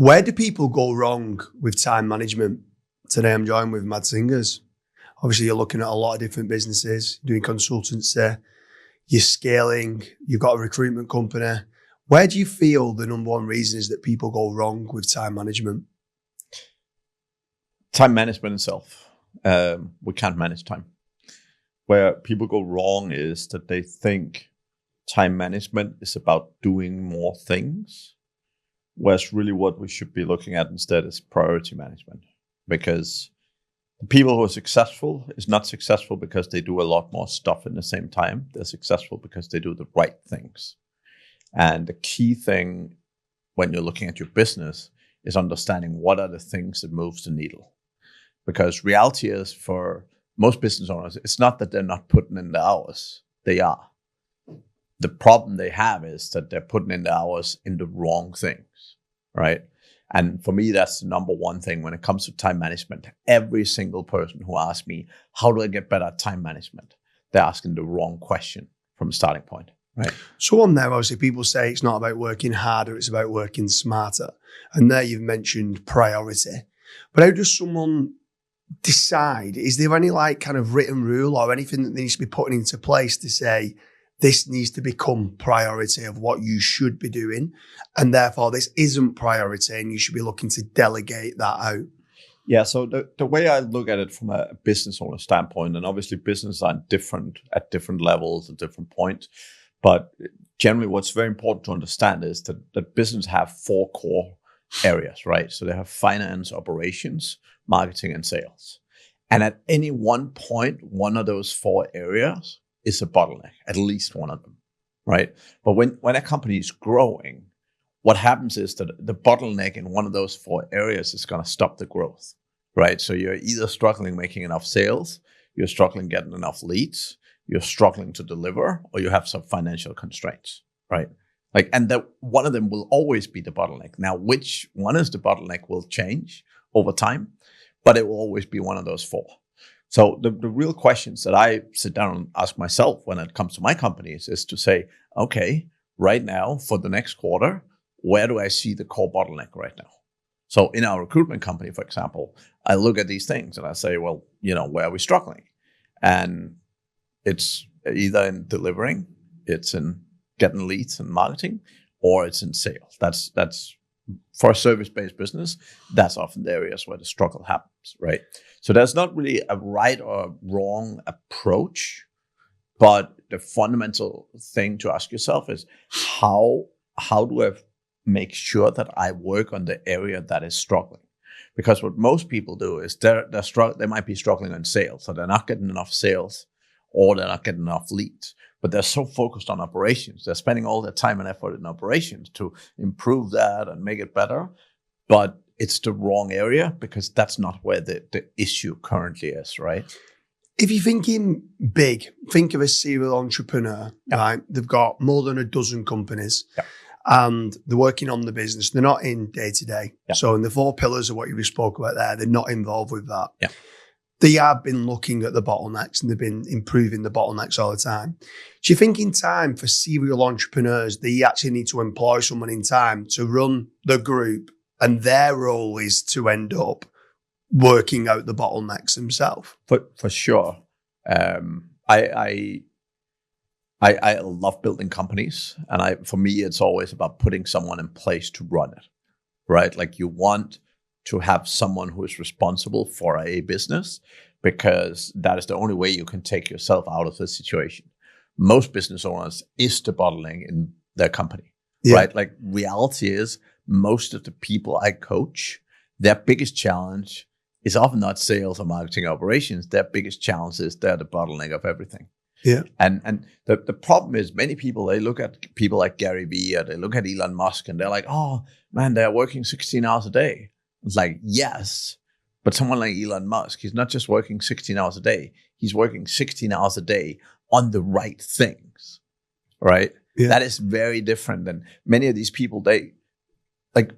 Where do people go wrong with time management? Today I'm joined with Mad Singers. Obviously, you're looking at a lot of different businesses, doing consultancy, you're scaling, you've got a recruitment company. Where do you feel the number one reason is that people go wrong with time management? Time management itself. We can't manage time. Where people go wrong is that they think time management is about doing more things, whereas really what we should be looking at instead is priority management. Because the people who are successful is not successful because they do a lot more stuff in the same time. They're successful because they do the right things. And the key thing when you're looking at your business is understanding what are the things that moves the needle. Because reality is, for most business owners, it's not that they're not putting in the hours. They are. The problem they have is that they're putting in the hours in the wrong things, right? And for me, that's the number one thing when it comes to time management. Every single person who asks me, how do I get better at time management? They're asking the wrong question from the starting point, right? So on there, obviously, people say it's not about working harder, it's about working smarter. And there you've mentioned priority. But how does someone decide? Is there any kind of written rule or anything that needs to be put into place to say this needs to become priority of what you should be doing, and therefore this isn't priority and you should be looking to delegate that out? Yeah, so the way I look at it from a business owner standpoint, and obviously businesses are different at different levels, at different points, but generally what's very important to understand is that businesses have 4 core areas, right? So they have finance, operations, marketing, and sales. And at any one point, one of those 4 areas is a bottleneck, at least one of them, right? But when a company is growing, what happens is that the bottleneck in one of those 4 areas is going to stop the growth, right? So you're either struggling making enough sales, you're struggling getting enough leads, you're struggling to deliver, or you have some financial constraints, right? And that one of them will always be the bottleneck. Now, which one is the bottleneck will change over time, but it will always be one of those 4. So the real questions that I sit down and ask myself when it comes to my companies is to say, okay, right now for the next quarter, where do I see the core bottleneck right now? So in our recruitment company, for example, I look at these things and I say, well, where are we struggling? And it's either in delivering, it's in getting leads and marketing, or it's in sales. That's for a service-based business, that's often the areas where the struggle happens, right? So there's not really a right or wrong approach, but the fundamental thing to ask yourself is how do I make sure that I work on the area that is struggling? Because what most people do is they might be struggling on sales, so they're not getting enough sales or they're not getting enough leads. But they're so focused on operations. They're spending all their time and effort in operations to improve that and make it better. But it's the wrong area because that's not where the issue currently is, right? If you're thinking big, think of a serial entrepreneur, right? They've got more than a dozen companies and they're working on the business. They're not in day to day. So in the 4 pillars of what you spoke about there, they're not involved with that. Yeah. They have been looking at the bottlenecks and they've been improving the bottlenecks all the time. Do you think in time for serial entrepreneurs, they actually need to employ someone in time to run the group and their role is to end up working out the bottlenecks themselves? For sure. I love building companies, and for me, it's always about putting someone in place to run it, right? Like you want to have someone who is responsible for a business because that is the only way you can take yourself out of the situation. Most business owners is the bottleneck in their company, right? Like reality is most of the people I coach, their biggest challenge is often not sales or marketing operations. Their biggest challenge is they're the bottleneck of everything. Yeah. And the problem is many people, they look at people like Gary Vee or they look at Elon Musk and they're like, oh man, they're working 16 hours a day. It's like, yes, but someone like Elon Musk, he's not just working 16 hours a day. He's working 16 hours a day on the right things, right? Yeah. That is very different than many of these people.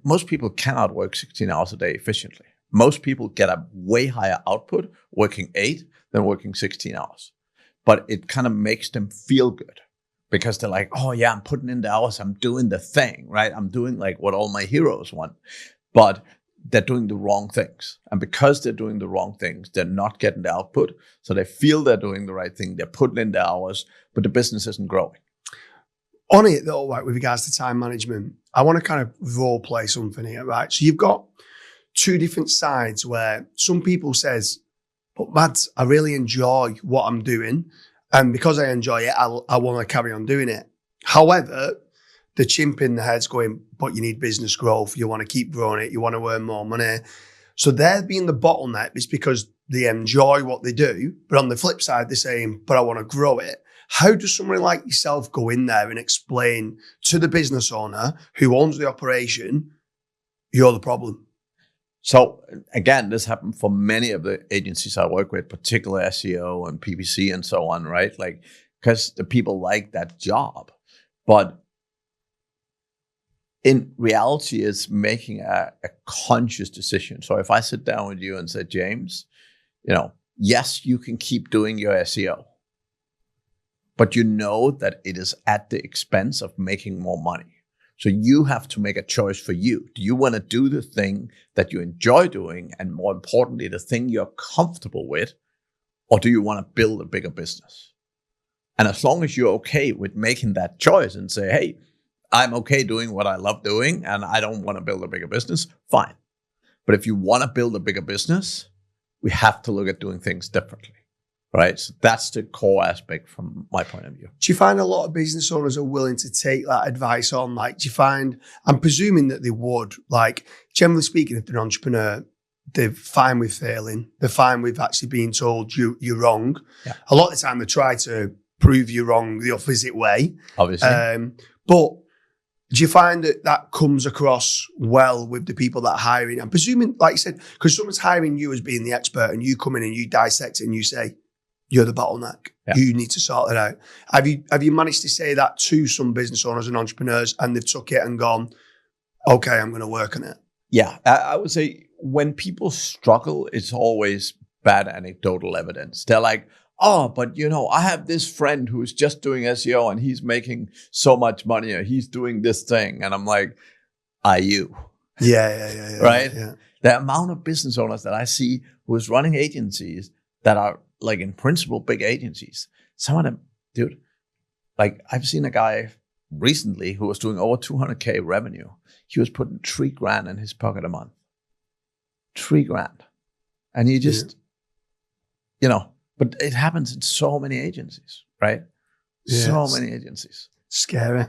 Most people cannot work 16 hours a day efficiently. Most people get a way higher output working 8 than working 16 hours. But it kind of makes them feel good because they're like, oh yeah, I'm putting in the hours. I'm doing the thing, right? I'm doing like what all my heroes want. but they're doing the wrong things. And because they're doing the wrong things, they're not getting the output. So they feel they're doing the right thing. They're putting in the hours, but the business isn't growing. On it though, right, with regards to time management, I want to kind of role play something here, right? So you've got two different sides where some people says, but Mads, I really enjoy what I'm doing. And because I enjoy it, I want to carry on doing it. However, the chimp in the head's going, but you need business growth. You want to keep growing it. You want to earn more money. So they're being the bottleneck is because they enjoy what they do. But on the flip side, they're saying, but I want to grow it. How does someone like yourself go in there and explain to the business owner who owns the operation, you're the problem? So again, this happened for many of the agencies I work with, particularly SEO and PPC and so on, right? Like, because the people like that job. But in reality, it's making a conscious decision. So if I sit down with you and say, James, yes, you can keep doing your SEO, but you know that it is at the expense of making more money. So you have to make a choice for you. Do you want to do the thing that you enjoy doing, and more importantly, the thing you're comfortable with, or do you want to build a bigger business? And as long as you're okay with making that choice and say, hey, I'm okay doing what I love doing and I don't want to build a bigger business, fine. But if you want to build a bigger business, we have to look at doing things differently, right? So that's the core aspect from my point of view. Do you find a lot of business owners are willing to take that advice on? Like, do you find, I'm presuming that they would, like, generally speaking, if they're an entrepreneur, they're fine with failing. They're fine with actually being told you're wrong. Yeah. A lot of the time they try to prove you wrong the opposite way. Obviously. But do you find that comes across well with the people that are hiring? I'm presuming, like you said, because someone's hiring you as being the expert and you come in and you dissect it and you say, you're the bottleneck. Yeah. You need to sort it out. Have you managed to say that to some business owners and entrepreneurs and they've took it and gone, okay, I'm going to work on it? Yeah, I would say when people struggle, it's always bad anecdotal evidence. They're like, oh, but I have this friend who's just doing SEO and he's making so much money or he's doing this thing. And I'm like, are you? Yeah. Right? Yeah. The amount of business owners that I see who's running agencies that are like in principle big agencies. Some of them, dude, like I've seen a guy recently who was doing over 200K revenue. He was putting $3,000 in his pocket a month. $3,000. And he just, but it happens in so many agencies, right? Yes. So many agencies. Scary.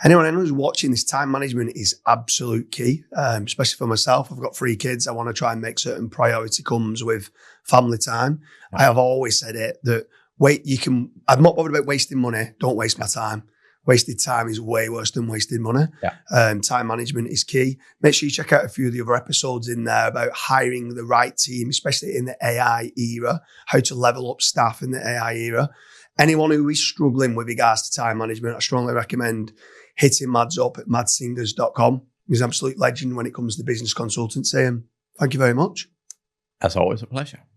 Anyone who's watching, this time management is absolute key, especially for myself. I've got 3 kids. I want to try and make certain priority comes with family time. Yeah. I have always said it that I'm not bothered about wasting money. Don't waste my time. Wasted time is way worse than wasted money. Yeah. Time management is key. Make sure you check out a few of the other episodes in there about hiring the right team, especially in the AI era, how to level up staff in the AI era. Anyone who is struggling with regards to time management, I strongly recommend hitting Mads up at madsingers.com. He's an absolute legend when it comes to business consultancy. And thank you very much. As always, a pleasure.